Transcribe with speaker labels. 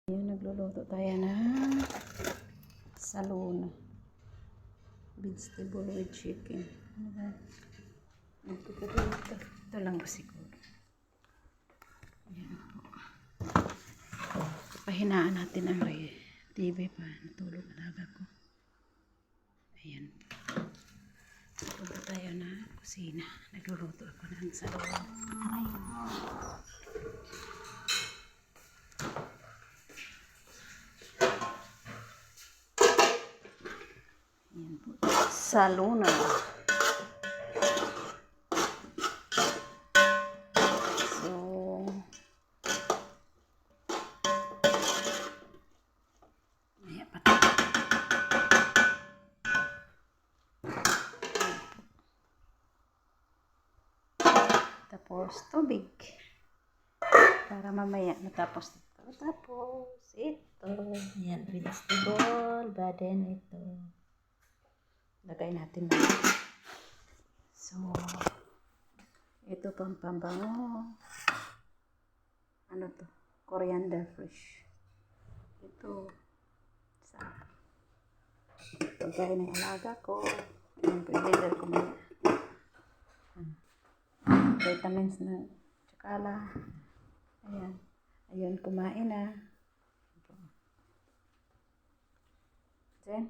Speaker 1: Ayan, nagluluto tayo ng saluna. Vegetable with chicken. Ano ba? Ito lang ba siguro? Ayan po. Pahinaan natin ang TV pa. Natulog alaga ko. Ayan. Punta tayo na kusina. Nagluluto ako ng saluna. Ayan po. Saluna. Tapos tubig para mamaya natapos ito. Tapos ito, yan, vegetable, baden ito. Lagay natin na. So, ito pang pambango. Ano to? Coriander fresh. Ito, sa pagkain ng alaga ko. Yung pag-blender ko na vitamins na tsakala. Ayan. Ayun, kumain na. Then,